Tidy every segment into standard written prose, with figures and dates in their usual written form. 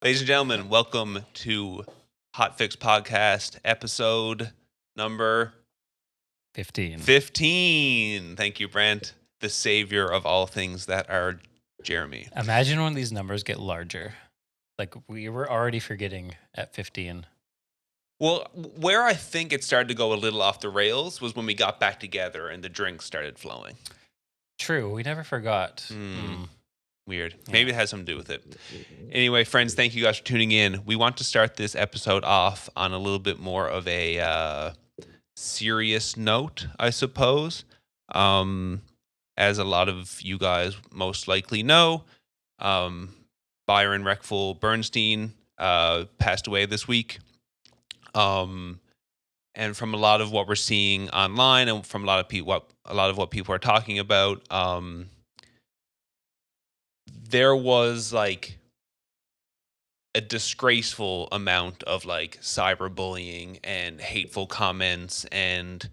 Ladies and gentlemen, welcome to Hotfix Podcast, episode number 15. 15. Thank you, Brent, the savior of all things that are Jeremy. Imagine when these numbers get larger. Like we were already forgetting at 15. Well, where I think it started to go a little off the rails was when we got back together and the drinks started flowing. True, we never forgot. Weird. Yeah. Maybe it has something to do with it. Anyway, friends, thank you guys for tuning in. We want to start this episode off on a little bit more of a serious note, I suppose. As a lot of you guys most likely know, Byron Reckful Bernstein passed away this week. And from a lot of what we're seeing online and from a lot of what people are talking about, there was like a disgraceful amount of like cyberbullying and hateful comments and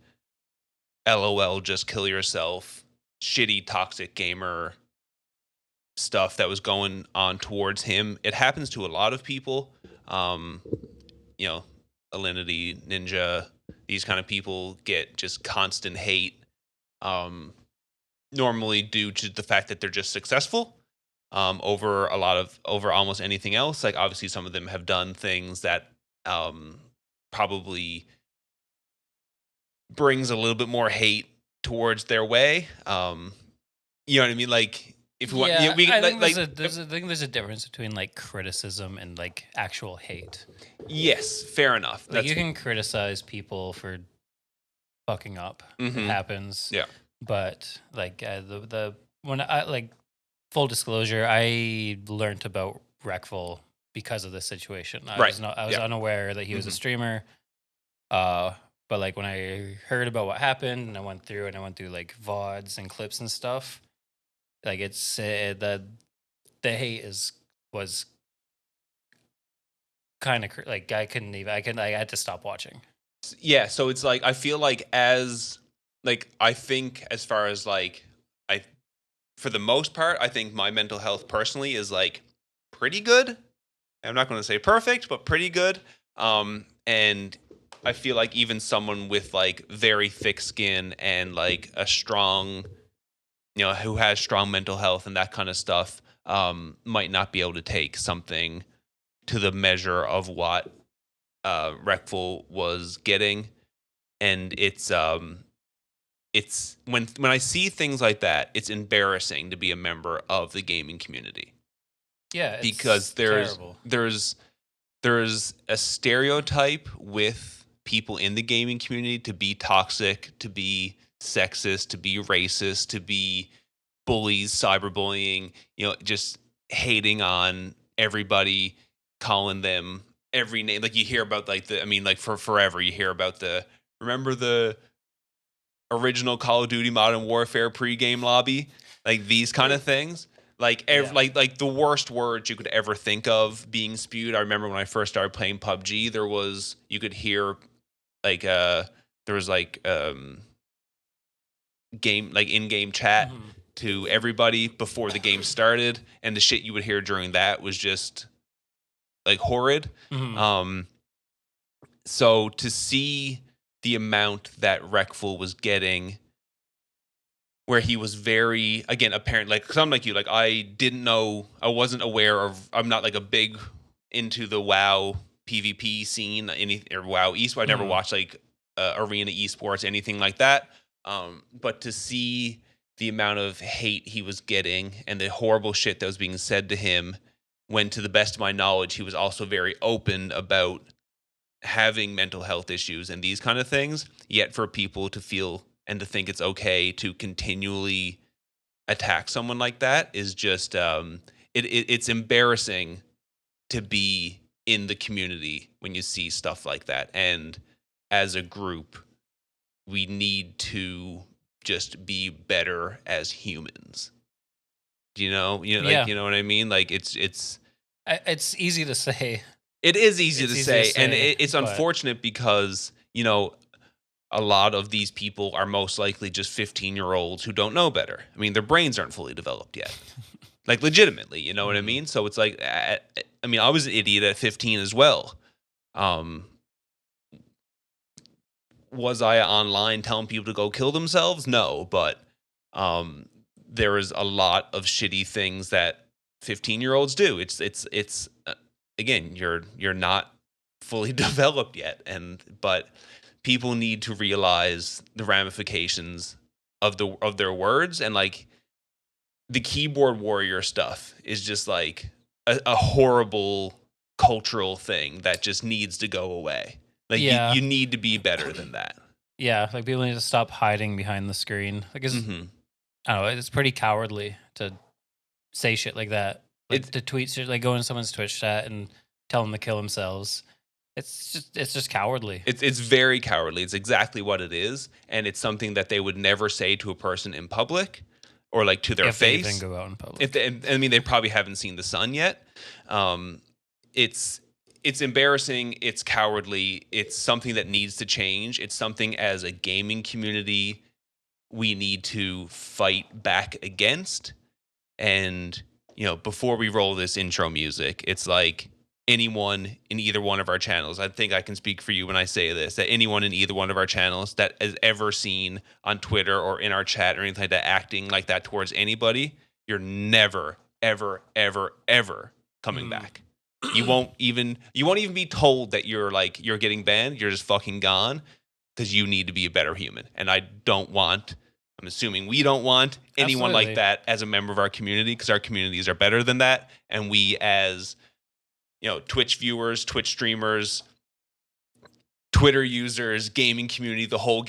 LOL, just kill yourself, shitty toxic gamer stuff that was going on towards him. It happens to a lot of people. Alinity, Ninja, these kind of people get just constant hate, normally due to the fact that they're just successful. Over almost anything else. Like obviously some of them have done things that probably brings a little bit more hate towards their way. You know what I mean? Like if we want, I think there's a difference between like criticism and like actual hate. Yes, fair enough. Like you can criticize people for fucking up. Mm-hmm. It happens. Yeah. But like when I like. Full disclosure, I learned about Reckful because of this situation. I was unaware that he was a streamer. But like when I heard about what happened and I went through like VODs and clips and stuff, like it's the hate was kind of like I had to stop watching. Yeah, so it's like I feel like I think as far as like for the most part, I think my mental health personally is like pretty good. I'm not going to say perfect, but pretty good. And I feel like even someone with like very thick skin and like a strong, who has strong mental health and that kind of stuff, might not be able to take something to the measure of what Reckful was getting. And it's when I see things like that, it's embarrassing to be a member of the gaming community. Yeah, because there's a stereotype with people in the gaming community to be toxic, to be sexist, to be racist, to be bullies, cyberbullying, just hating on everybody, calling them every name. Like you hear about for forever you hear about remember the original Call of Duty Modern Warfare pre-game lobby, like these kind of things, like like the worst words you could ever think of being spewed. I remember when I first started playing PUBG, you could hear like there was like game like in-game chat to everybody before the game started, and the shit you would hear during that was just like horrid. So to see the amount that Reckful was getting, where he was very, again, apparent, like, because I'm like you, like, I didn't know, I wasn't aware of, I'm not like a big into the WoW PvP scene, or WoW esports. I never watched like arena esports, anything like that. But to see the amount of hate he was getting and the horrible shit that was being said to him, when to the best of my knowledge, he was also very open about having mental health issues and these kind of things, yet for people to feel and to think it's okay to continually attack someone like that is just it's embarrassing to be in the community when you see stuff like that. And as a group, we need to just be better as humans. You know what I mean? Like it's easy to say. It is easy to say, and it's unfortunate because, a lot of these people are most likely just 15-year-olds who don't know better. I mean, their brains aren't fully developed yet. like legitimately, you know what I mean? So it's like, I mean, I was an idiot at 15 as well. Was I online telling people to go kill themselves? No, but there is a lot of shitty things that 15-year-olds do. It's again, you're not fully developed yet, but people need to realize the ramifications of their words, and like the keyboard warrior stuff is just like a horrible cultural thing that just needs to go away. Like you need to be better than that. Yeah, like people need to stop hiding behind the screen. Like I don't know, it's pretty cowardly to say shit like that. Like to tweet shit, like go into someone's Twitch chat and tell them to kill themselves. It's just cowardly. It's very cowardly. It's exactly what it is, and it's something that they would never say to a person in public or like to their face. If they even go out in public. I mean, they probably haven't seen the sun yet. It's embarrassing. It's cowardly. It's something that needs to change. It's something as a gaming community we need to fight back against. And, you know, before we roll this intro music, it's like anyone in either one of our channels, I think I can speak for you when I say this, that anyone in either one of our channels that has ever seen on Twitter or in our chat or anything like that acting like that towards anybody, you're never, ever, ever, ever coming back. You won't even be told that you're getting banned. You're just fucking gone because you need to be a better human. And I'm assuming we don't want anyone like that as a member of our community, because our communities are better than that. And we as, you know, Twitch viewers, Twitch streamers, Twitter users, gaming community, the whole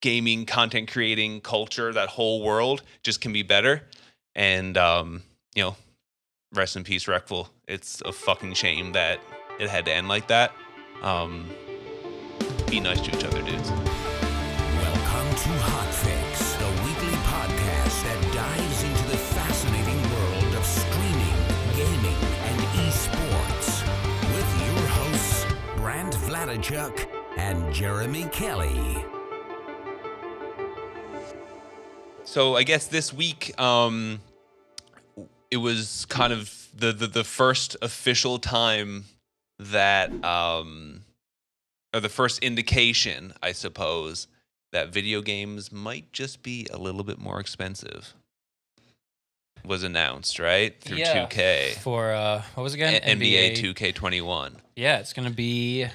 gaming content creating culture, that whole world just can be better. And, you know, rest in peace, Reckful. It's a fucking shame that it had to end like that. Be nice to each other, dudes. Welcome to Hotfix, the weekly podcast that dives into the fascinating world of streaming, gaming, and esports. With your hosts, Brant Vladichuk and Jeremy Kelly. So I guess this week, it was kind of the first official time that, or the first indication, I suppose, that video games might just be a little bit more expensive was announced, right? Through 2K. For, what was it again? NBA 2K21. Yeah, it's going to be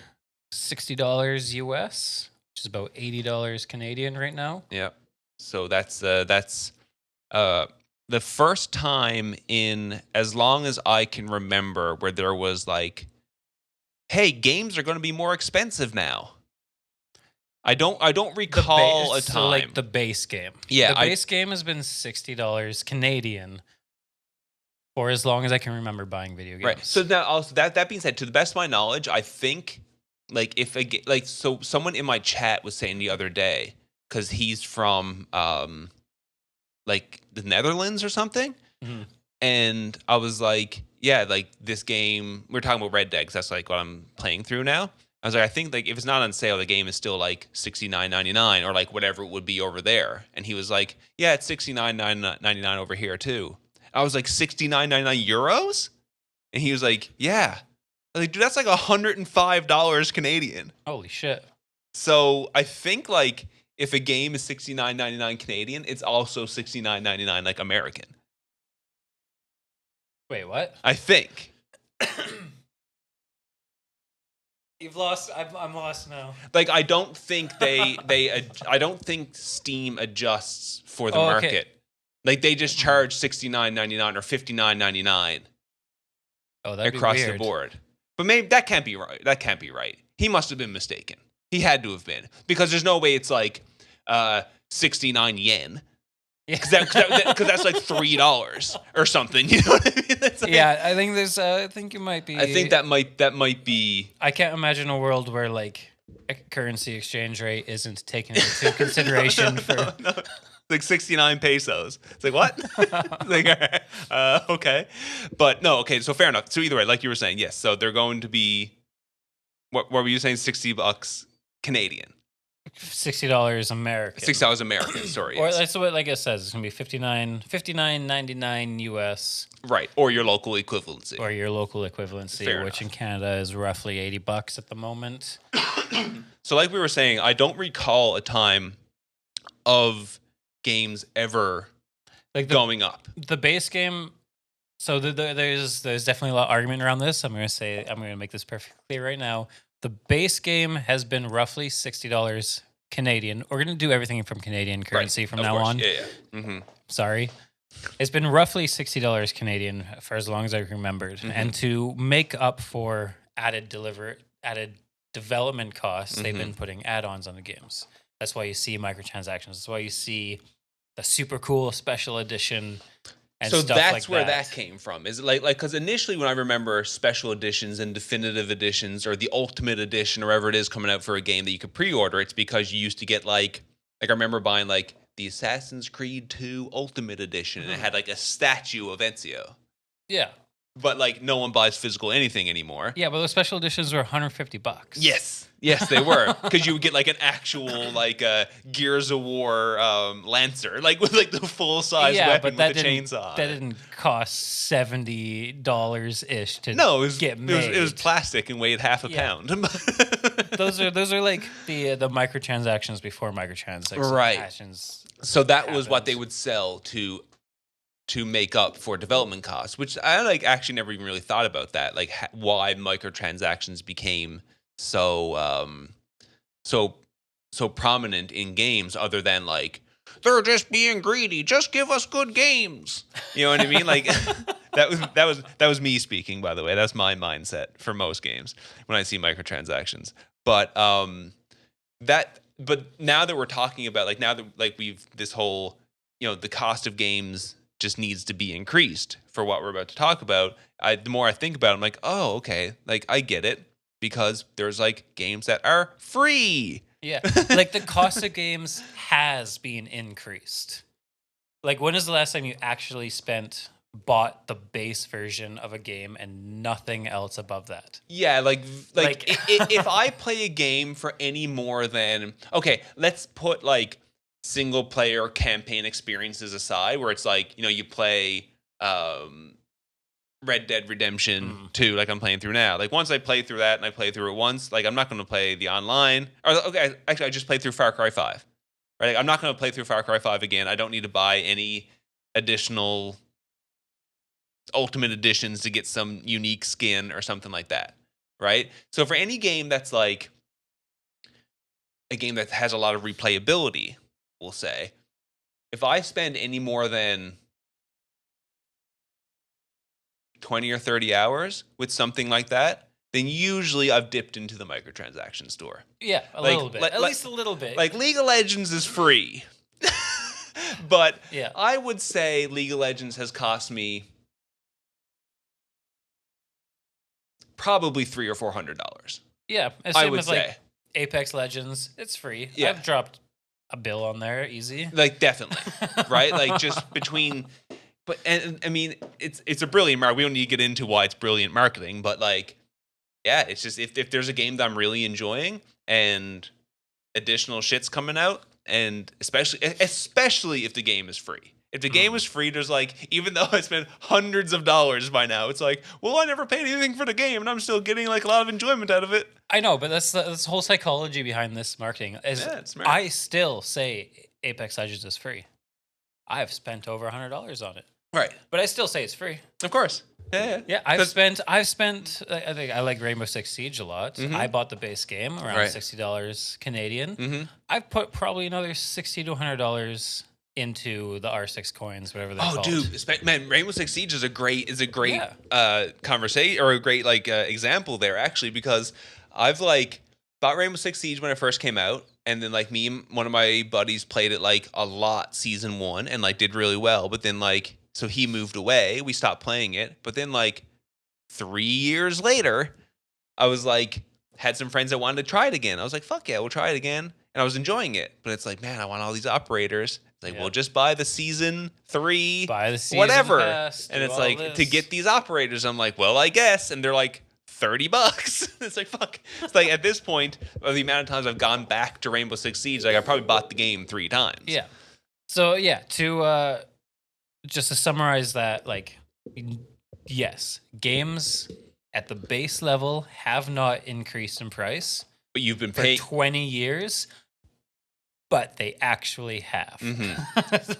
$60 US, which is about $80 Canadian right now. Yeah. So that's the first time in as long as I can remember where there was like, hey, games are going to be more expensive now. I don't recall a time. So like the base game. Yeah. The base game has been $60 Canadian for as long as I can remember buying video games. Right. So now also that being said, to the best of my knowledge, I think like so someone in my chat was saying the other day, because he's from like the Netherlands or something. Mm-hmm. And I was like, yeah, like this game, we're talking about Red Dead, 'cause that's like what I'm playing through now. I was like, I think like if it's not on sale, the game is still like $69.99 or like whatever it would be over there. And he was like, yeah, it's $69.99 over here too. I was like, $69.99 euros? And he was like, yeah. I was like, dude, that's like $105 Canadian. Holy shit. So I think like if a game is $69.99 Canadian, it's also $69.99 like American. Wait, what? I think. You've lost. I'm lost now. Like I don't think I don't think Steam adjusts for the market. Okay. Like they just charge $69.99 or $59.99. Oh, that'd across be weird. the board. But maybe that can't be right. That can't be right. He must have been mistaken. He had to have been, because there's no way it's like 69 yen. Yeah. Because that's like $3 or something. You know what I mean? Like, yeah, I think there's. I think you might be. I think that might be. I can't imagine a world where like a currency exchange rate isn't taken into consideration for. No. Like 69 pesos. It's like, what? Like, okay. But no, okay, so fair enough. So either way, like you were saying, yes. So they're going to be, what were you saying, $60 Canadian? $60 American. $60 American, sorry. Or yes. that's what like it says. It's gonna be $59.99 US. Right, or your local equivalency. Or your local equivalency, Fair which enough. in Canada is roughly $80 at the moment. So like we were saying, I don't recall a time of games ever Like going up. the base game. So there's definitely a lot of argument around this. I'm gonna make this perfectly clear right now. The base game has been roughly $60 Canadian. We're gonna do everything from Canadian currency from Of now course. on. Yeah. Mm-hmm. Sorry. It's been roughly $60 Canadian for as long as I remembered. Mm-hmm. And to make up for added development costs, they've been putting add-ons on the games. That's why you see microtransactions. That's why you see the super cool special edition and So stuff that's like where that. that came from. Is it like because initially when I remember special editions and definitive editions or the ultimate edition or whatever it is coming out for a game that you could pre-order, it's because you used to get like I remember buying like the Assassin's Creed 2 Ultimate Edition and it had like a statue of Ezio. Yeah. But like no one buys physical anything anymore. Yeah, but those special editions were $150. Yes, they were because you would get like an actual like Gears of War Lancer, like with like the full size weapon with the chainsaw. That didn't cost $70 ish to get made. It was plastic and weighed half a pound. those are like the microtransactions before microtransactions. Right. So that was what they happened. would sell to make up for development costs, which I like actually never even really thought about that, like why microtransactions became so prominent in games, other than like they're just being greedy. Just give us good games. You know what I mean? Like that was me speaking, by the way. That's my mindset for most games when I see microtransactions. But but now that we're talking about like now that like we've this whole the cost of games just needs to be increased for what we're about to talk about. The more I think about it, I'm like, oh, okay, like I get it because there's like games that are free. Yeah, like the cost of games has been increased. Like when is the last time you actually bought the base version of a game and nothing else above that? Yeah, like if I play a game for any more than let's put like single player campaign experiences aside, where it's like you play Red Dead Redemption 2 like I'm playing through now. Like once I play through that and I play through it once, like I'm not going to play the online. Or actually I just played through Far Cry 5. Right? Like, I'm not going to play through Far Cry 5 again. I don't need to buy any additional ultimate editions to get some unique skin or something like that. Right? So for any game that's like a game that has a lot of replayability, we'll say, if I spend any more than 20 or 30 hours with something like that, then usually I've dipped into the microtransaction store. Yeah, a little bit. At least a little bit. Like League of Legends is free. But yeah. I would say League of Legends has cost me probably $300 or $400. Yeah, I would as say. Like Apex Legends, it's free. Yeah. I've dropped a bill on there easy. Like definitely. Right? Like just between but and I mean it's a brilliant market. We don't need to get into why it's brilliant marketing, but like yeah, it's just if there's a game that I'm really enjoying and additional shit's coming out, and especially if the game is free. If the game is free, there's like, even though I spent hundreds of dollars by now, it's like, well, I never paid anything for the game, and I'm still getting like a lot of enjoyment out of it. I know, but that's the whole psychology behind this marketing. It's smart. I still say Apex Legends is free. I've spent over $100 on it. Right. But I still say it's free. Of course. Yeah. I've spent. I think I like Rainbow Six Siege a lot. Mm-hmm. I bought the base game around $60 Canadian. Mm-hmm. I've put probably another $60 to $100 into the R6 coins, whatever they're called. Oh, dude, man, Rainbow Six Siege is a great conversation or a great example there actually, because I've like bought Rainbow Six Siege when it first came out, and then like me and one of my buddies played it like a lot season 1 and like did really well, but then like so he moved away, we stopped playing it, but then like 3 years later, I was like had some friends that wanted to try it again. I was like, fuck yeah, we'll try it again. And I was enjoying it. But it's like, man, I want all these operators. It's like, well, just buy the season 3, buy the season whatever. pass, and it's all like, this. to get these operators, I'm like, well, I guess. And they're like $30. It's like, fuck. It's like, at this point, the amount of times I've gone back to Rainbow Six Siege, like, I probably bought the game 3 times. Yeah. So, yeah, just to summarize that, like, yes, games at the base level have not increased in price. But you've been for paying 20 years, but they actually have.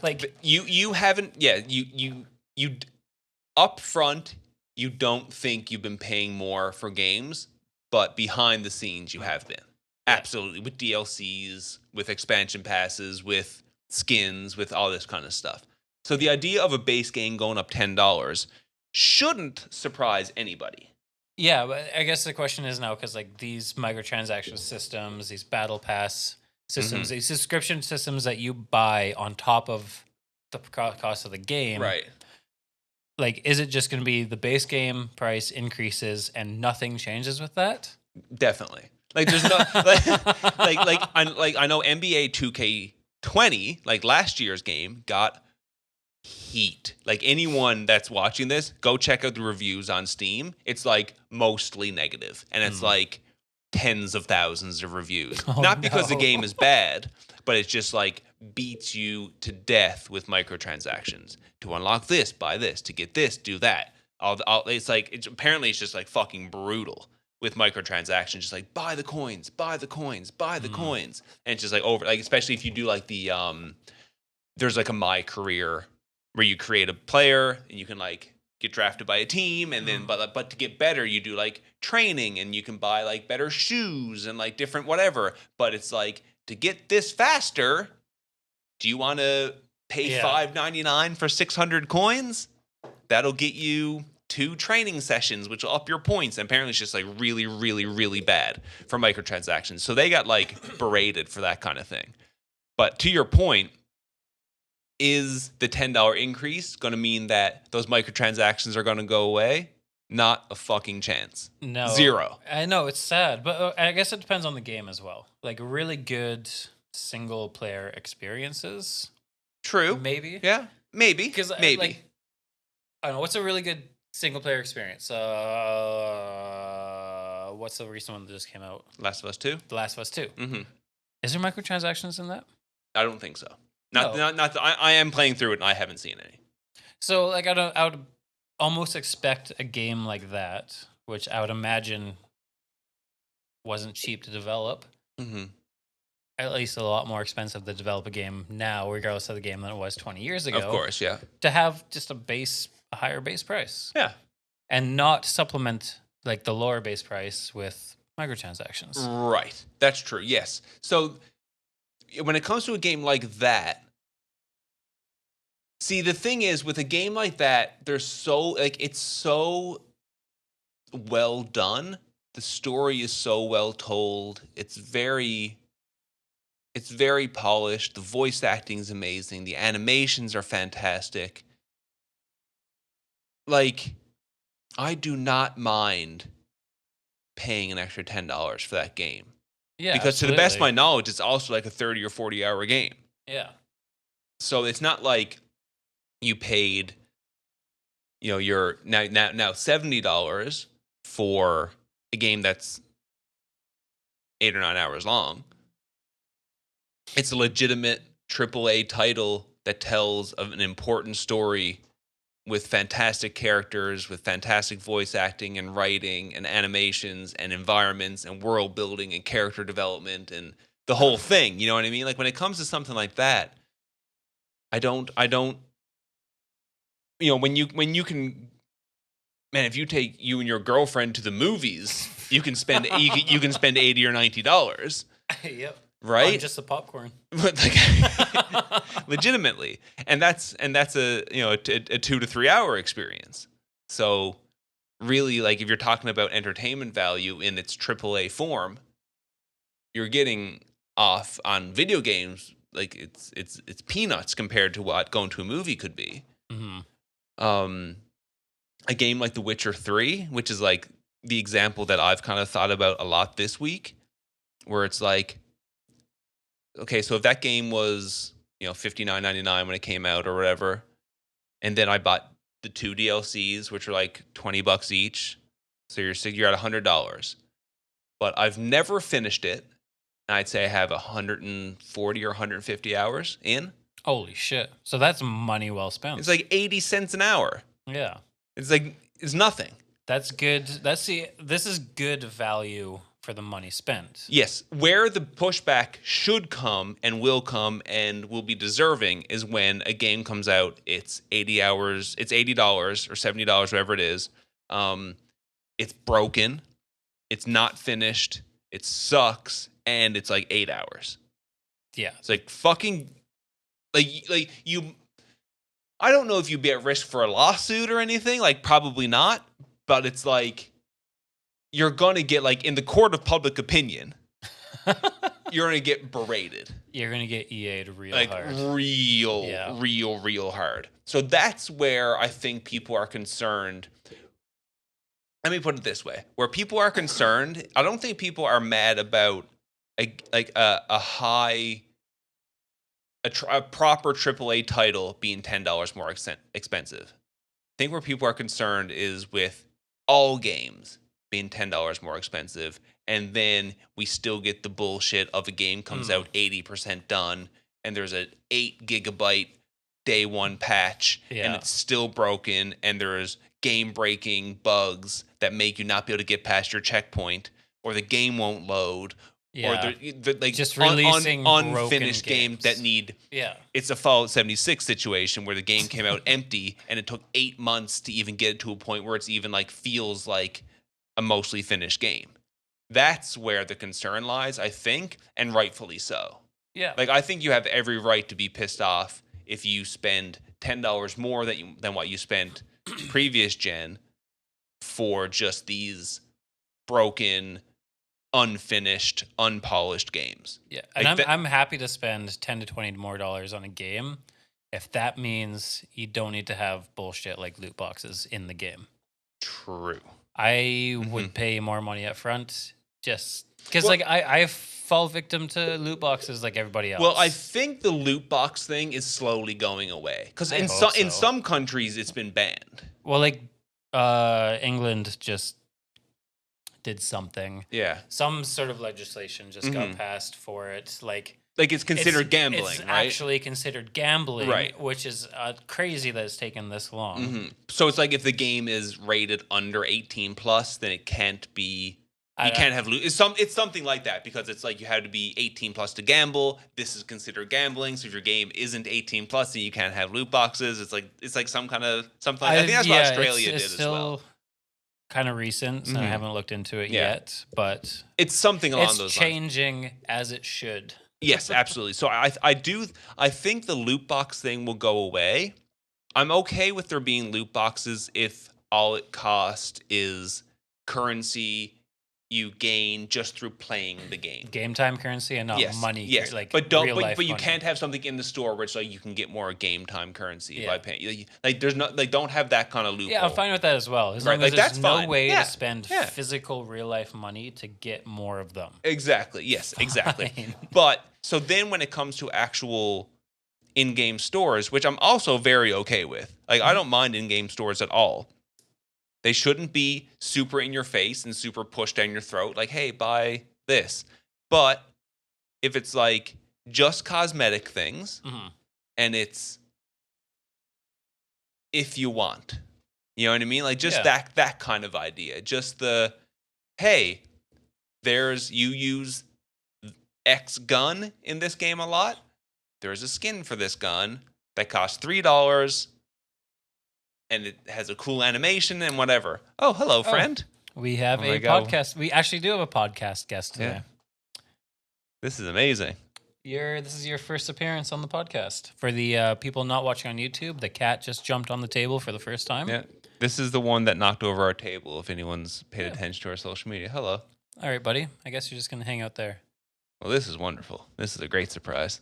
Like, you haven't, you up front, you don't think you've been paying more for games, but behind the scenes you have been. Absolutely. With DLCs, with expansion passes, with skins, with all this kind of stuff. So the idea of a base game going up $10 shouldn't surprise anybody. Yeah, but I guess the question is now, because like these microtransaction systems, these battle pass systems, these subscription systems that you buy on top of the cost of the game. Right. Like, is it just going to be the base game price increases and nothing changes with that? Definitely. Like, there's no I know NBA 2K20, like last year's game, got heat. Like, anyone that's watching this, go check out the reviews on Steam. It's like mostly negative, and it's like tens of thousands of reviews. Not because the game is bad, but it's just like beats you to death with microtransactions. To unlock this, buy this. To get this, do that. Apparently it's just like fucking brutal with microtransactions. Just like buy the coins, buy the coins, buy the coins, and it's just like over. Like, especially if you do like the there's like a My Career where you create a player and you can like get drafted by a team, and then but to get better you do like training, and you can buy like better shoes and like different whatever. But it's like, to get this faster, do you want to pay $5.99 for 600 coins? That'll get you 2 training sessions, which will up your points. And apparently it's just like really, really, really bad for microtransactions. So they got like berated for that kind of thing. But to your point, is the $10 increase going to mean that those microtransactions are going to go away? Not a fucking chance. No. 0. I know, it's sad, but I guess it depends on the game as well. Like, really good single player experiences. True. Maybe. Yeah. Maybe. Because maybe. Like, I don't know. What's a really good single player experience? What's the recent one that just came out? Last of Us 2. The Last of Us 2. Mm-hmm. Is there microtransactions in that? I don't think so. I am playing through it and I haven't seen any. So like I would almost expect a game like that, which I would imagine wasn't cheap to develop. Mm-hmm. At least a lot more expensive to develop a game now, regardless of the game, than it was 20 years ago. Of course, yeah. To have just a higher base price. Yeah. And not supplement like the lower base price with microtransactions. Right. That's true. Yes. So when it comes to a game like that, see, the thing is, with a game like that, it's so well done. The story is so well told. It's very polished. The voice acting is amazing. The animations are fantastic. Like, I do not mind paying an extra $10 for that game. Yeah, because absolutely. to the best of my knowledge, it's also like a 30 or 40 hour game. Yeah. So it's not like you paid, your now $70 for a game that's 8 or 9 hours long. It's a legitimate AAA title that tells of an important story with fantastic characters, with fantastic voice acting and writing and animations and environments and world building and character development and the whole thing. You know what I mean? Like, when it comes to something like that, I don't, when you can, man, if you take you and your girlfriend to the movies, you can spend $80 or $90. Yep. Right? On just the popcorn. Legitimately. And that's a 2 to 3 hour experience. So really, like, if you're talking about entertainment value in its AAA form, you're getting off on video games like it's peanuts compared to what going to a movie could be. Mm-hmm. A game like The Witcher 3, which is like the example that I've kind of thought about a lot this week, where it's like, okay, so if that game was, $59.99 when it came out or whatever, and then I bought the 2 DLCs, which are like $20 each, So you're at $100. But I've never finished it. And I'd say I have 140 or 150 hours in. Holy shit. So that's money well spent. It's like 80 cents an hour. Yeah. It's nothing. That's good. This is good value for the money spent. Yes. Where the pushback should come and will be deserving is when a game comes out, it's 80 hours, it's $80 or $70, whatever it is. It's broken, it's not finished, it sucks, and it's like 8 hours. Yeah. It's like fucking like you I don't know if you'd be at risk for a lawsuit or anything, like probably not, but it's like you're going to get, like, in the court of public opinion, you're going to get berated. You're going to get EA'd real like, hard. Real hard. So that's where I think people are concerned. Let me put it this way. Where people are concerned, I don't think people are mad about a proper AAA title being $10 more expensive. I think where people are concerned is with all games being $10 more expensive, and then we still get the bullshit of a game comes out 80% done, and there's an 8 gigabyte day one patch, and it's still broken, and there's game-breaking bugs that make you not be able to get past your checkpoint, or the game won't load, or they're like just releasing unfinished games that need. Yeah, it's a Fallout 76 situation where the game came out empty, and it took 8 months to even get it to a point where it's even like feels like a mostly finished game. That's where the concern lies, I think, and rightfully so. Yeah, like I think you have every right to be pissed off if you spend $10 more than what you spent previous gen for just these broken, unfinished, unpolished games. Yeah, and I'm happy to spend $10 to $20 more on a game if that means you don't need to have bullshit like loot boxes in the game. True. I would pay more money up front just because, I fall victim to loot boxes like everybody else. Well, I think the loot box thing is slowly going away because in some countries it's been banned. Well, England just did something. Yeah. Some sort of legislation just got passed for it. Like it's considered gambling, it's right? actually considered gambling, right? Which is crazy that it's taken this long. So it's like if the game is rated under 18 plus, then it can't be. You can't have loot. It's something like that because it's like you have to be 18 plus to gamble. This is considered gambling. So if your game isn't 18 plus, then you can't have loot boxes. It's like some kind of something. I think that's what Australia did as well. Kind of recent, so I haven't looked into it yet, but it's something along those lines. It's changing as it should. Yes, absolutely. So I think the loot box thing will go away. I'm okay with there being loot boxes if all it costs is currency you gain just through playing the game. Game time currency and not money. Yes, but you can't have something in the store where it's like you can get more game time currency by paying. Like there's not don't have that kind of loophole. Yeah, I'm fine with that as well. As long as there's no way to spend physical real life money to get more of them. Exactly. Yes, exactly. But so then when it comes to actual in-game stores, which I'm also very okay with. Like I don't mind in-game stores at all. They shouldn't be super in your face and super pushed down your throat. Like, hey, buy this. But if it's like just cosmetic things and it's if you want, you know what I mean? Like just that kind of idea. Just the, hey, you use X gun in this game a lot. There's a skin for this gun that costs $3. And it has a cool animation and whatever. Oh, hello, friend. We have a podcast. We actually do have a podcast guest today. Yeah. This is amazing. This is your first appearance on the podcast. For the people not watching on YouTube, the cat just jumped on the table for the first time. Yeah. This is the one that knocked over our table, if anyone's paid attention to our social media. Hello. All right, buddy. I guess you're just going to hang out there. Well, this is wonderful. This is a great surprise.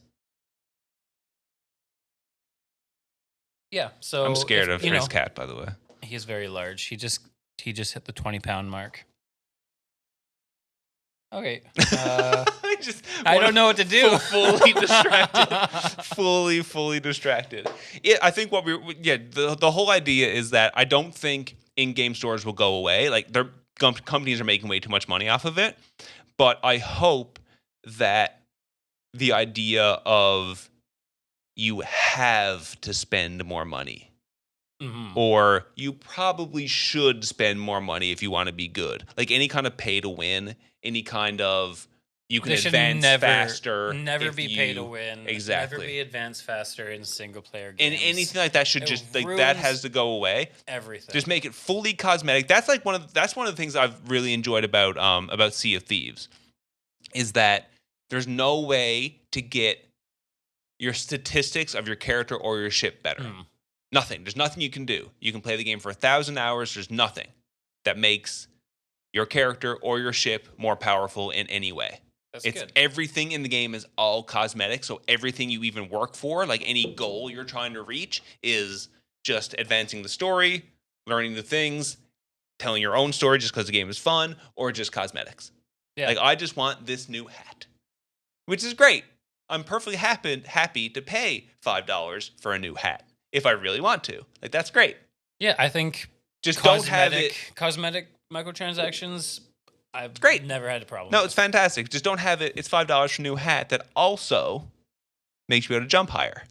Yeah, so I'm scared of Chris Cat, by the way. He's very large. He just hit the 20-pound mark. Okay. I don't know what to do. Fully distracted. fully distracted. I think the whole idea is that I don't think in-game stores will go away. Like they're companies are making way too much money off of it. But I hope that the idea of you have to spend more money, or you probably should spend more money if you want to be good. Like any kind of pay to win, any kind of you can advance faster. Never be pay to win. Exactly. Never be advance faster in single player games. And anything like that should just like that has to go away. Everything. Just make it fully cosmetic. That's like one of the things I've really enjoyed about Sea of Thieves, is that there's no way to get your statistics of your character or your ship better. Nothing. There's nothing you can do. You can play the game for 1,000 hours. There's nothing that makes your character or your ship more powerful in any way. That's good. Everything in the game is all cosmetic. So everything you even work for, like any goal you're trying to reach, is just advancing the story, learning the things, telling your own story just because the game is fun, or just cosmetics. Yeah. Like, I just want this new hat, which is great. I'm perfectly happy to pay $5 for a new hat if I really want to. Like, that's great. Yeah, I think just don't have it. Cosmetic microtransactions, I've never had a problem. No, it's fantastic. Just don't have it. It's $5 for a new hat that also makes you able to jump higher.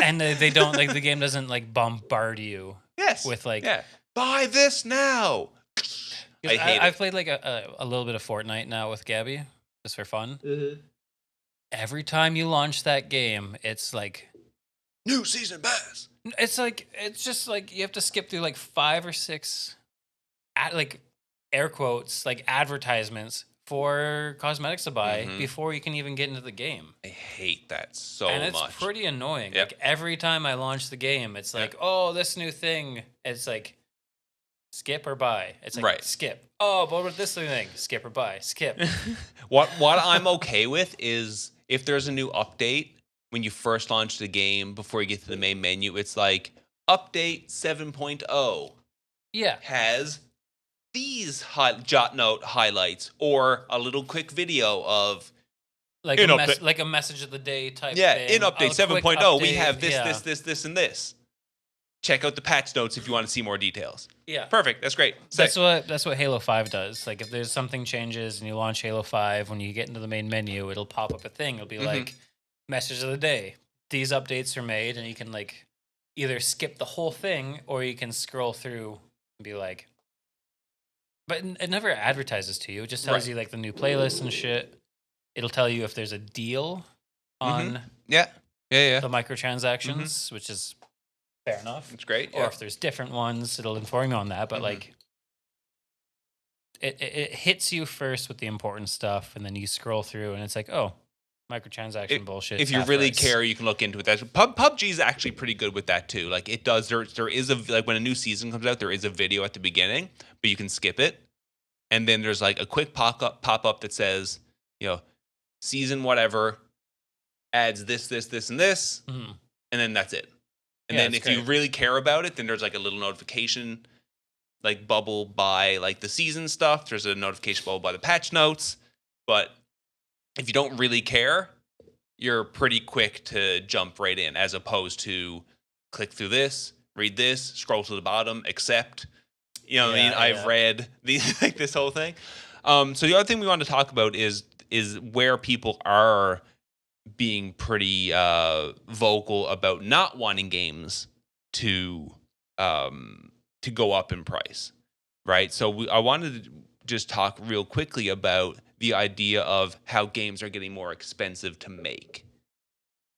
And they don't, like, the game doesn't, like, bombard you. Yes. With, like, buy this now. I've played, like, a little bit of Fortnite now with Gabby, just for fun. Every time you launch that game, it's like new season pass. It's just like you have to skip through like 5 or 6 like air quotes, like advertisements for cosmetics to buy before you can even get into the game. I hate that so much. And it's pretty annoying. Yep. Like every time I launch the game, it's like, oh, this new thing. It's like skip or buy. It's like skip. Oh, but what about this new thing? Skip or buy. Skip. What I'm okay with is if there's a new update when you first launch the game before you get to the main menu, it's like update 7.0. Yeah. Has these jot note highlights or a little quick video of like a message of the day type thing. In update 7.0 we have this and this. Check out the patch notes if you want to see more details. Yeah. Perfect. That's great. That's what Halo 5 does. Like if there's something changes and you launch Halo 5, when you get into the main menu, it'll pop up a thing. It'll be like message of the day. These updates are made, and you can like either skip the whole thing or you can scroll through and be like, but it never advertises to you. It just tells you like the new playlist and shit. It'll tell you if there's a deal on the microtransactions, which is fair enough. It's great. Or if there's different ones, it'll inform you on that. But like, it hits you first with the important stuff, and then you scroll through, and it's like, oh, microtransaction bullshit. If you really care, you can look into it. PUBG is actually pretty good with that too. Like it does. There is like when a new season comes out, there is a video at the beginning, but you can skip it, and then there's like a quick pop up that says, season whatever adds this, and this, and then that's it. And then if you really care about it, then there's like a little notification like bubble by like the season stuff. There's a notification bubble by the patch notes. But if you don't really care, you're pretty quick to jump right in, as opposed to click through this, read this, scroll to the bottom, accept. You know what I mean? I've read like this whole thing. So the other thing we want to talk about is where people are being pretty vocal about not wanting games to go up in price, right? So I wanted to just talk real quickly about the idea of how games are getting more expensive to make,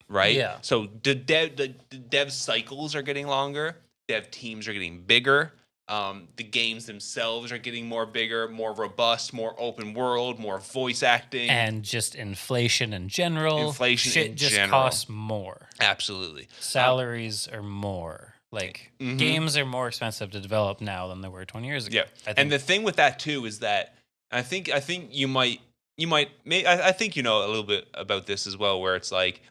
right? Yeah. So the dev cycles are getting longer. Dev teams are getting bigger. The games themselves are getting bigger, more robust, more open world, more voice acting. And just inflation in general. Shit just costs more. Absolutely. Salaries are more. Like, games are more expensive to develop now than they were 20 years ago. Yeah. And the thing with that, too, is that I think you might I think you know a little bit about this as well, where it's like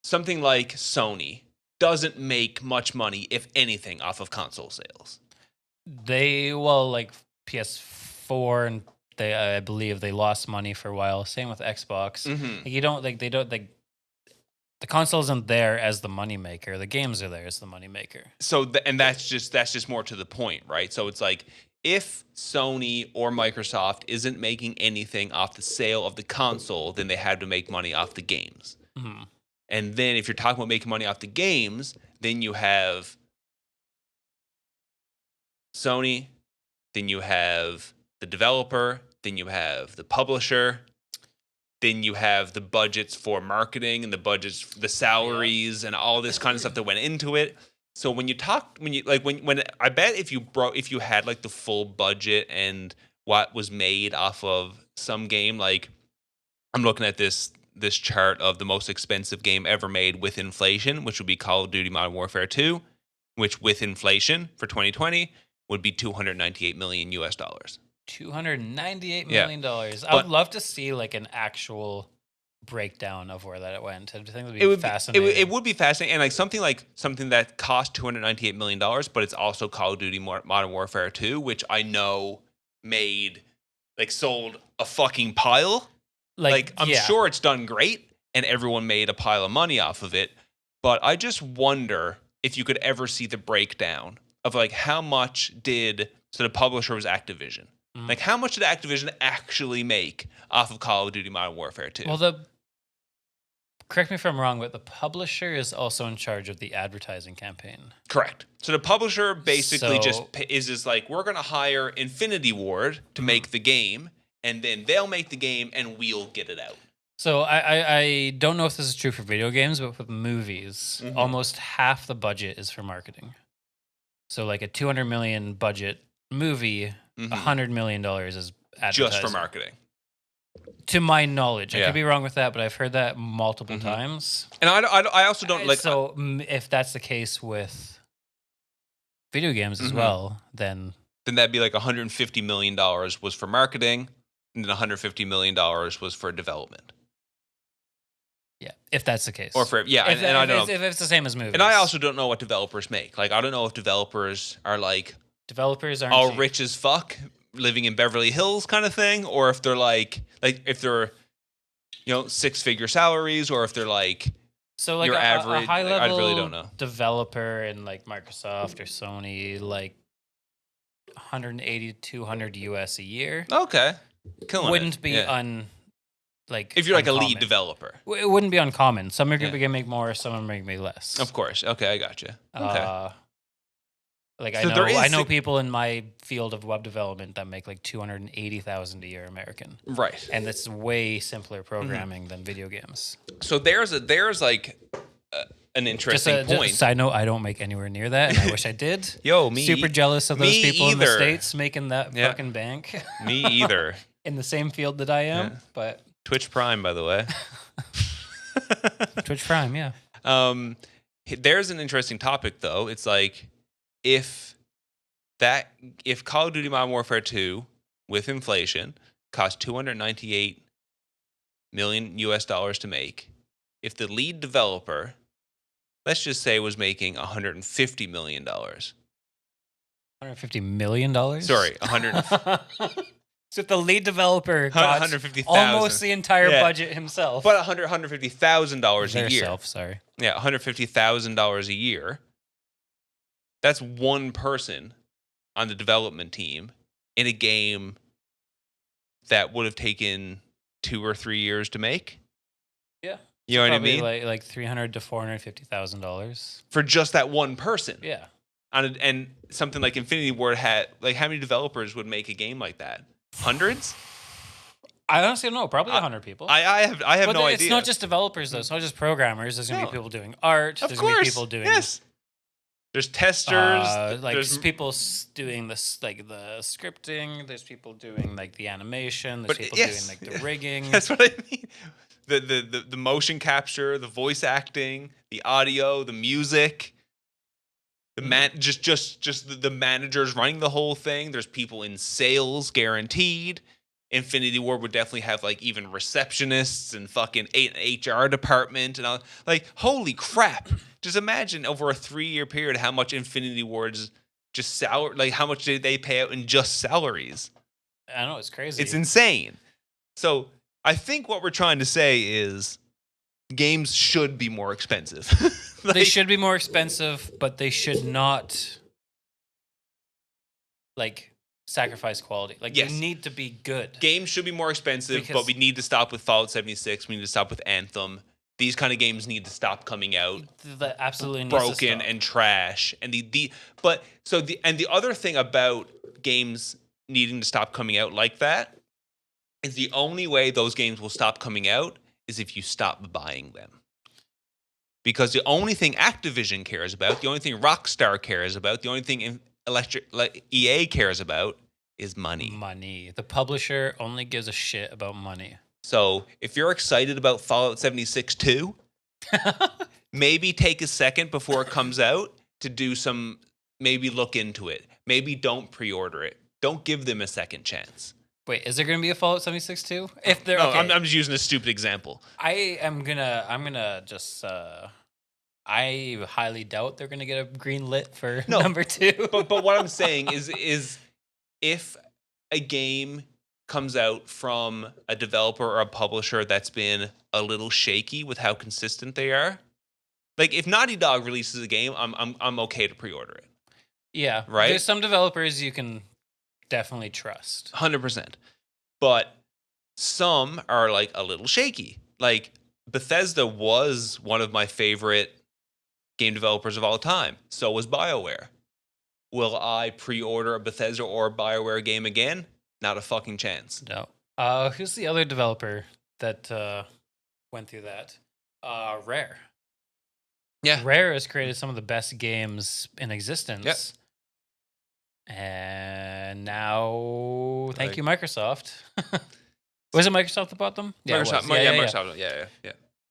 something like Sony doesn't make much money, if anything, off of console sales. Like PS4, and I believe they lost money for a while. Same with Xbox. Like, they don't The console isn't there as the moneymaker. The games are there as the moneymaker. So, and that's just more to the point, right? So it's like, if Sony or Microsoft isn't making anything off the sale of the console, then they have to make money off the games. Mm-hmm. And then if you're talking about making money off the games, then you have Sony, then you have the developer, then you have the publisher, then you have the budgets for marketing and the budgets, the salaries, and all this kind of stuff that went into it. So when I bet if you had like the full budget and what was made off of some game, like I'm looking at this chart of the most expensive game ever made with inflation, which would be Call of Duty Modern Warfare 2, which with inflation for 2020 would be $298 million. $298 million. I would love to see like an actual breakdown of where that went. I think it would be fascinating. It would be fascinating, and something that cost $298 million, but it's also Call of Duty Modern Warfare 2, which I know sold a fucking pile. I'm sure it's done great, and everyone made a pile of money off of it. But I just wonder if you could ever see the breakdown of like how much the publisher was Activision. Mm-hmm. Like how much did Activision actually make off of Call of Duty Modern Warfare 2? Well, correct me if I'm wrong, but the publisher is also in charge of the advertising campaign. Correct. So the publisher basically is like, we're going to hire Infinity Ward to make the game, and then they'll make the game, and we'll get it out. So I don't know if this is true for video games, but with movies, almost half the budget is for marketing. So like a $200 million budget movie, $100 million is advertising. Just for marketing. To my knowledge. I could be wrong with that, but I've heard that multiple times. And I also don't like... So if that's the case with video games as well, then that'd be like $150 million was for marketing, and then $150 million was for development. Yeah, if that's the case. Or for, yeah, and I don't know. If it's the same as movies. And I also don't know what developers make. Like, I don't know if developers are like... Developers aren't all rich as fuck, living in Beverly Hills kind of thing, or if they're like if they're, six-figure salaries, or if they're like... So like your average, a high level I really don't know. Developer in like Microsoft or Sony, like 180 to 200 US a year. Okay. Wouldn't be if you're like a lead developer. It wouldn't be uncommon. Some are going to make more, some are going to make less. Of course. Okay, I gotcha. Okay. I know people in my field of web development that make like $280,000 a year American. Right. And it's way simpler programming than video games. So there's an interesting point. Side note, I don't make anywhere near that, and I wish I did. Me super jealous of those people in the States making that fucking bank. Me either. In the same field that I am, but Twitch Prime, by the way. Twitch Prime, yeah. There's an interesting topic though. It's like if Call of Duty Modern Warfare 2 with inflation cost $298 million to make, if the lead developer, let's just say, was making $150 million. $150 million? Sorry, 100. So if the lead developer got almost the entire budget himself. But $150,000 a year. Sorry. Yeah, $150,000 a year. That's one person on the development team in a game that would have taken 2 or 3 years to make. Yeah. You know what I mean? Like $300,000 to $450,000 for just that one person. Yeah. And something like Infinity Ward had, like, how many developers would make a game like that? Hundreds? I honestly don't know. Probably 100 people. I have no idea. It's not just developers though. It's not just programmers. There's gonna be people doing art. Of There's course. gonna be people doing There's testers. There's people doing this, like the scripting. There's people doing like the animation. There's people doing like the rigging. That's what I mean. The motion capture, the voice acting, the audio, the music. Just the managers running the whole thing. There's people in sales guaranteed. Infinity Ward would definitely have like even receptionists and fucking HR department and all. Like, holy crap! Just imagine over a 3-year period how much Infinity Ward's just how much did they pay out in just salaries? I know, it's crazy. It's insane. So I think what we're trying to say is games should be more expensive. They should be more expensive, but they should not sacrifice quality. They need to be good. Games should be more expensive, but we need to stop with Fallout 76. We need to stop with Anthem. These kind of games need to stop coming out absolutely broken and trash. And the other thing about games needing to stop coming out like that is the only way those games will stop coming out is if you stop buying them. Because the only thing Activision cares about, the only thing Rockstar cares about, the only thing EA cares about is money. Money. The publisher only gives a shit about money. So if you're excited about Fallout 76 too, maybe take a second before it comes out to maybe look into it. Maybe don't pre-order it. Don't give them a second chance. Wait, is there going to be a Fallout 76 too? If there, no, okay. I'm just using a stupid example. I'm gonna just. I highly doubt they're gonna get a green lit for number 2. but what I'm saying is if a game comes out from a developer or a publisher that's been a little shaky with how consistent they are, like if Naughty Dog releases a game, I'm okay to pre-order it. Yeah, right. There's some developers you can definitely trust. 100%. But some are like a little shaky. Like Bethesda was one of my favorite game developers of all time. So was BioWare. Will I pre-order a Bethesda or a BioWare game again? Not a fucking chance. No. Who's the other developer that went through that? Rare. Yeah. Rare has created some of the best games in existence. Yep. And now, thank you, Microsoft. Was it Microsoft that bought them? Yeah, Microsoft. Yeah.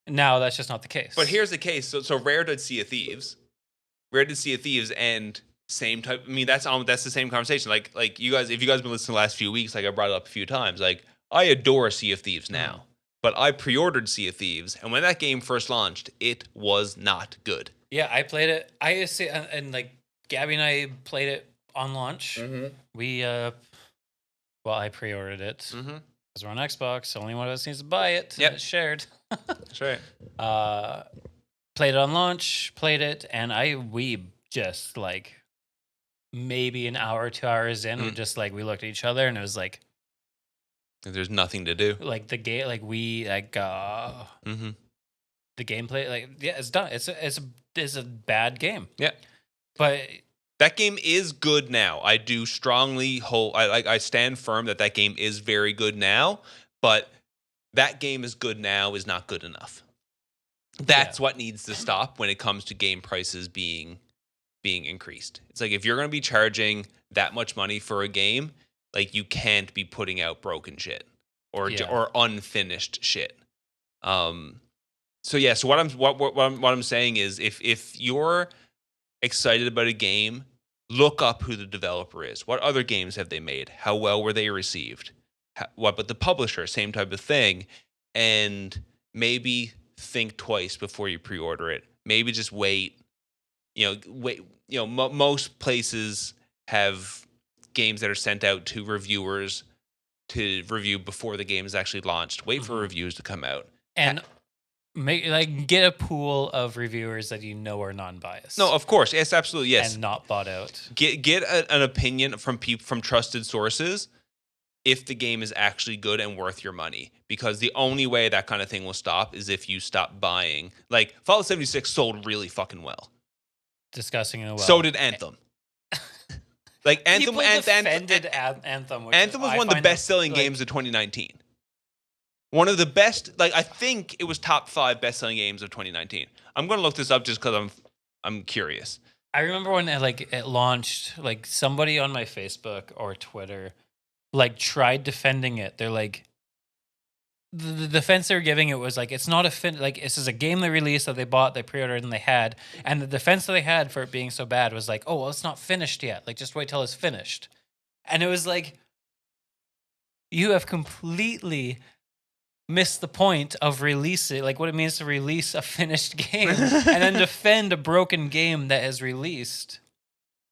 Now that's just not the case. But here's the case. So Rare did Sea of Thieves. And same type. I mean, that's the same conversation. Like you guys, if you guys have been listening the last few weeks, like I brought it up a few times. Like I adore Sea of Thieves now, but I pre-ordered Sea of Thieves, and when that game first launched, it was not good. Yeah, I played it. I say, and like Gabby and I played it on launch. Mm-hmm. We I pre-ordered it because we're on Xbox. So only one of us needs to buy it. Yep. And it's shared. That's right. Played it on launch. Played it, and we just like maybe an hour, 2 hours in, we just like we looked at each other, and it was like there's nothing to do. Like the game, like we like the gameplay, like it's done. It's a bad game. Yeah, but. That game is good now. I do strongly I stand firm that game is very good now, but that game is good now is not good enough. That's what needs to stop when it comes to game prices being increased. It's like if you're going to be charging that much money for a game, like you can't be putting out broken shit or unfinished shit. So what I'm saying is if you're excited about a game, look up who the developer is. What other games have they made? How well were they received? What but the publisher? Same type of thing. And maybe think twice before you pre-order it. Maybe just wait. Most places have games that are sent out to reviewers to review before the game is actually launched. Wait for reviews to come out. And get a pool of reviewers that are non-biased. No, of course, yes, absolutely, yes, and not bought out. Get an opinion from trusted sources if the game is actually good and worth your money. Because the only way that kind of thing will stop is if you stop buying. Like Fallout 76 sold really fucking well. Disgustingly well. So did Anthem. Like Anthem, Anthem. Anthem was one of the best-selling games of 2019. One of the best, I think it was top 5 best-selling games of 2019. I'm going to look this up just because I'm curious. I remember when it launched, somebody on my Facebook or Twitter, tried defending it. They're like, the defense they were giving it was it's not this is a game they released that they bought, they pre-ordered, and they had. And the defense that they had for it being so bad was oh, well, it's not finished yet. Just wait till it's finished. And it was you have completely missed the point of releasing, what it means to release a finished game and then defend a broken game that is released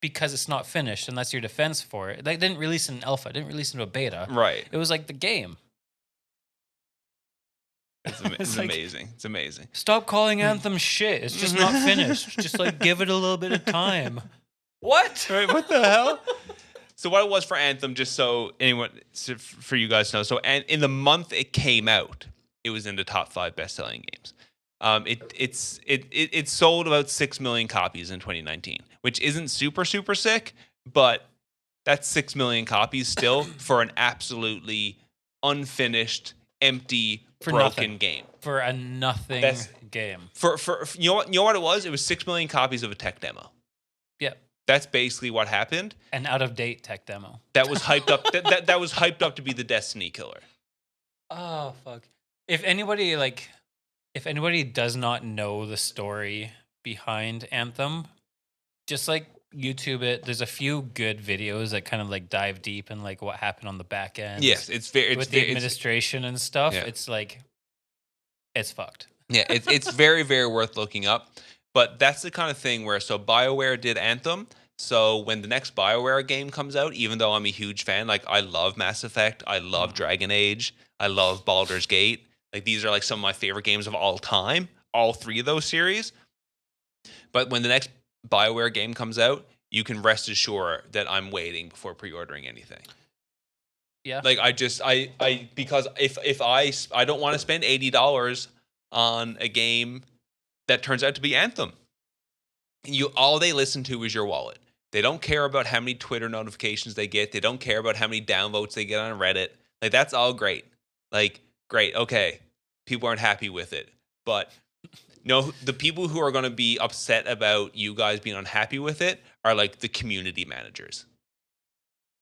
because it's not finished, and that's your defense for it. They didn't release in alpha, didn't release into a beta. Right. It was the game. It's amazing. It's amazing. Stop calling Anthem shit. It's just not finished. Just like give it a little bit of time. What? Right? What the hell? So what it was for Anthem, just so for you guys to know. So in the month it came out, it was in the top 5 best-selling games. It sold about 6 million copies in 2019, which isn't super sick, but that's 6 million copies still for an absolutely unfinished, empty, broken game. For a nothing game. For you know what it was? It was 6 million copies of a tech demo. Yep. That's basically what happened. An out-of-date tech demo. That was hyped up. that was hyped up to be the Destiny killer. Oh fuck! If anybody does not know the story behind Anthem, just like YouTube it. There's a few good videos that kind of like dive deep in like what happened on the back end. Yes, it's very with the administration and stuff. Yeah. It's like it's fucked. Yeah, it's very worth looking up. But that's the kind of thing where, so BioWare did Anthem. So when the next BioWare game comes out, even though I'm a huge fan, like I love Mass Effect, I love Dragon Age, I love Baldur's Gate. Like these are like some of my favorite games of all time, all 3 of those series. But when the next BioWare game comes out, you can rest assured that I'm waiting before pre-ordering anything. Yeah. Like because if I don't want to spend $80 on a game that turns out to be Anthem. All they listen to is your wallet. They don't care about how many Twitter notifications they get. They don't care about how many downvotes they get on Reddit. Like that's all great. Like great, okay. People aren't happy with it. But no, the people who are going to be upset about you guys being unhappy with it are like the community managers.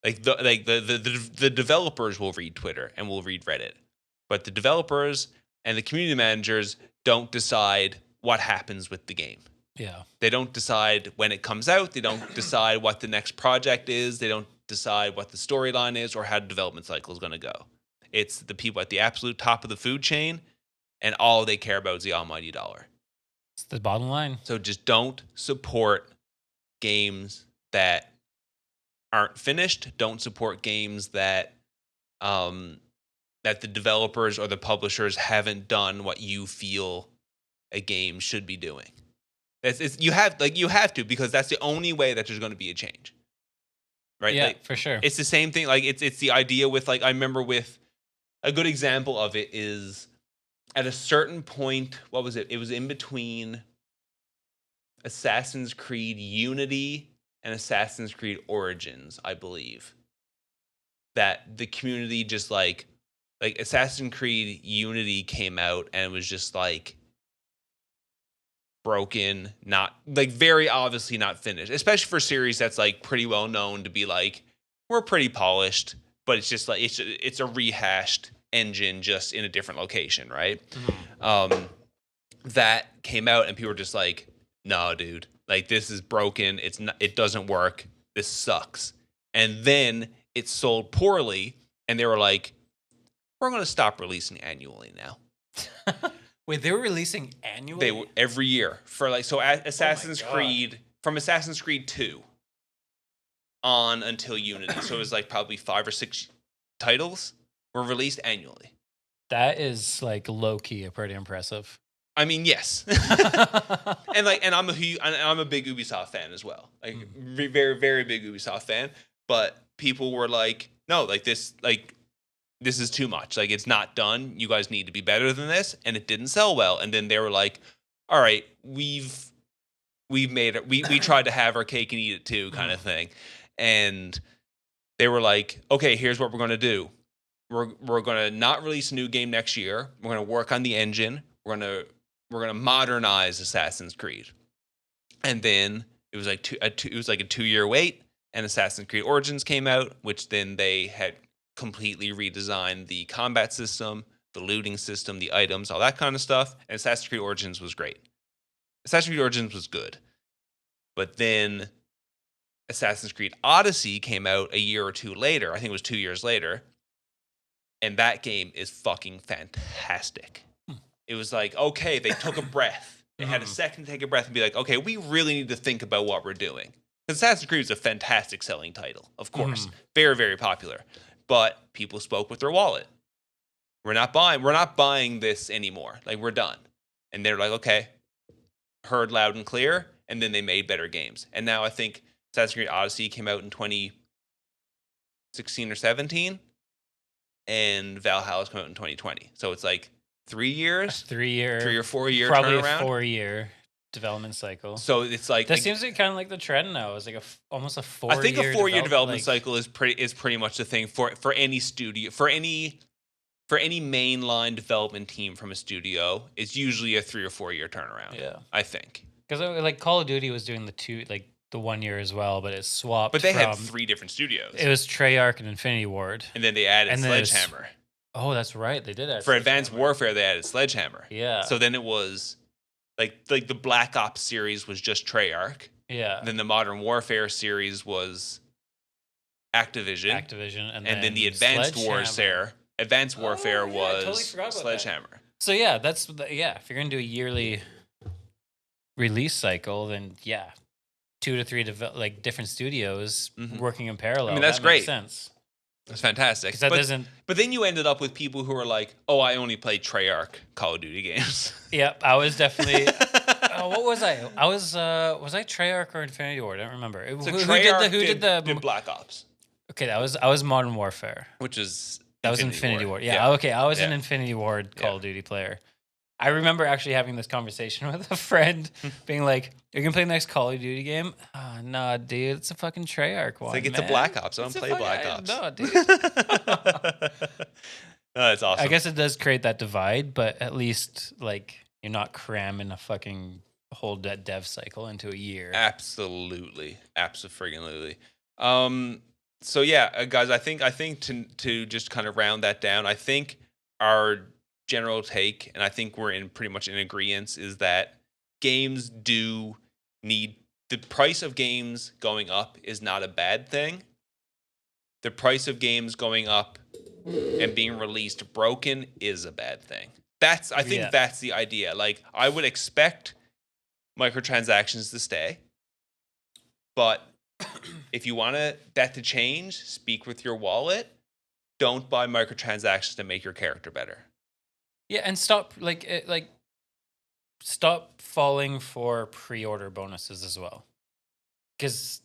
Like the developers will read Twitter and will read Reddit. But the developers and the community managers don't decide what happens with the game. Yeah. They don't decide when it comes out. They don't decide what the next project is. They don't decide what the storyline is or how the development cycle is going to go. It's the people at the absolute top of the food chain, and all they care about is the almighty dollar. It's the bottom line. So just don't support games that aren't finished. Don't support games that that the developers or the publishers haven't done what you feel a game should be doing. You have to, because that's the only way that there's going to be a change, right? Yeah, like, for sure. It's the same thing. Like it's the idea with like I remember with a good example of it is at a certain point. What was it? It was in between Assassin's Creed Unity and Assassin's Creed Origins, I believe. That the community just like Assassin's Creed Unity came out and it was just like broken, not like very obviously not finished, especially for a series that's like pretty well known to be like we're pretty polished, but it's just like it's a rehashed engine just in a different location, right? Mm-hmm. That came out and people were just like, no, dude, like this is broken. It doesn't work. This sucks. And then it sold poorly, and they were like, we're going to stop releasing annually now. Wait, they were releasing annually? They were every year for like Assassin's Creed, from Assassin's Creed 2 on until Unity. So it was like probably 5 or 6 titles were released annually. That is like low key pretty impressive. I mean, yes. and I'm a big Ubisoft fan as well. Like very very big Ubisoft fan, but people were like, no, like this is too much. Like it's not done. You guys need to be better than this. And it didn't sell well. And then they were like, all right, we've made it. We tried to have our cake and eat it too, kind of thing. And they were like, okay, here's what we're going to do. We're going to not release a new game next year. We're going to work on the engine. We're going to modernize Assassin's Creed. And then it was like a 2-year wait, and Assassin's Creed Origins came out, which then they had completely redesigned the combat system, the looting system, the items, all that kind of stuff. And Assassin's Creed Origins was great. Assassin's Creed Origins was good. But then Assassin's Creed Odyssey came out a year or two later. I think it was 2 years later. And that game is fucking fantastic. It was like, okay, they took a breath. They had a second to take a breath and be like, okay, we really need to think about what we're doing. Assassin's Creed is a fantastic selling title, of course. Very, very popular. But people spoke with their wallet. we're not buying this anymore. Like, we're done. And they're like, okay, heard loud and clear. And then they made better games. And now I think Assassin's Creed Odyssey came out in 2016 or 17. And Valhalla's come out in 2020. So it's like 3 years? 3 or 4 year probably turnaround? a 4 year development cycle. So it's like... That seems like kind of like the trend now. It's like almost a 4 year... I think a 4 year development cycle is pretty much the thing for any studio. For any mainline development team from a studio, it's usually a 3 or 4 year turnaround. Yeah. I think. Because like Call of Duty was doing the 1 year as well, but it swapped. But they had 3 different studios. It was Treyarch and Infinity Ward. And then they added Sledgehammer. Oh, that's right. They did add For Advanced Warfare, they added Sledgehammer. Yeah. So then it was like the Black Ops series was just Treyarch. Yeah. Then the Modern Warfare series was Activision. And then the Advanced Warfare was totally forgot about Sledgehammer. That. So yeah, if you're gonna do a yearly release cycle, then 2 to 3 different studios working in parallel. I mean, that's that great. Makes sense. That's fantastic. But then you ended up with people who are like, "Oh, I only played Treyarch Call of Duty games." Yep, I was definitely. What was I? Was I Treyarch or Infinity Ward? I don't remember. So who did the Black Ops? Okay, I was Modern Warfare. Which is Infinity Ward. Yeah. Okay, I was an Infinity Ward Call of Duty player. I remember actually having this conversation with a friend, being like, "You're gonna play the next Call of Duty game?" Oh, nah, dude, it's a fucking Treyarch one. It's a Black Ops. I don't play Black Ops. No, dude. No, that's awesome. I guess it does create that divide, but at least like you're not cramming a fucking whole dev cycle into a year. Absolutely. So yeah, guys, I think to just kind of round that down, I think our general take, and I think we're in pretty much in agreement, is that games do need the price of games going up is not a bad thing. The price of games going up and being released broken is a bad thing. That's the idea. Like, I would expect microtransactions to stay, but if you want that to change, speak with your wallet. Don't buy microtransactions to make your character better. Yeah, and stop falling for pre-order bonuses as well, because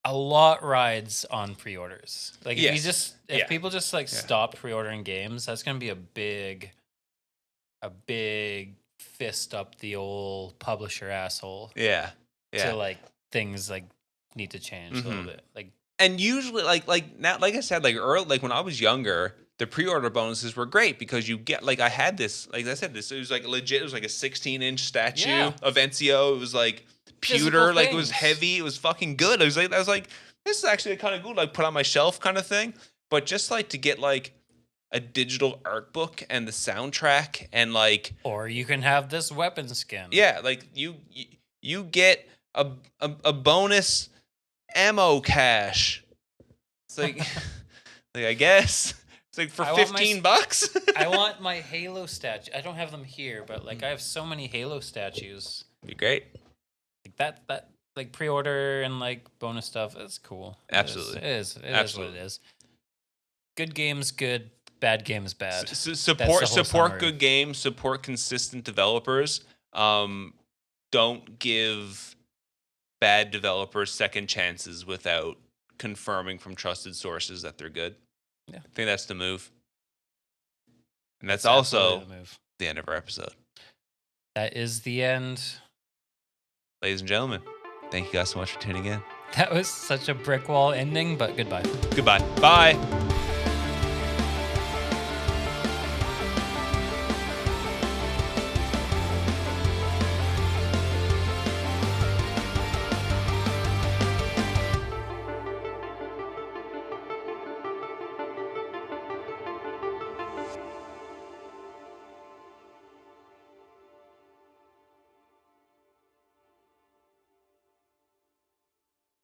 a lot rides on pre-orders. Like, if people just stop pre-ordering games, that's gonna be a big fist up the old publisher asshole. Yeah. So things need to change a little bit. And usually now, like I said, early, when I was younger, the pre-order bonuses were great because you get I had this, it was legit. It was like a 16-inch statue of Ezio. It was pewter, it was heavy. It was fucking good. I was like, this is actually kind of good. Put on my shelf kind of thing. But just to get a digital art book and the soundtrack and or you can have this weapon skin. Yeah, you get a bonus ammo cache. It's I guess it's for $15. I want my Halo statue. I don't have them here, but I have so many Halo statues. Be great. That pre-order and bonus stuff. That's cool. Absolutely, it is what it is. Good games, good. Bad games, bad. Support good games. Support consistent developers. Don't give bad developers second chances without confirming from trusted sources that they're good. Yeah, I think that's the move. And that's also the end of our episode. That is the end. Ladies and gentlemen, thank you guys so much for tuning in. That was such a brick wall ending, but goodbye. Goodbye. Bye.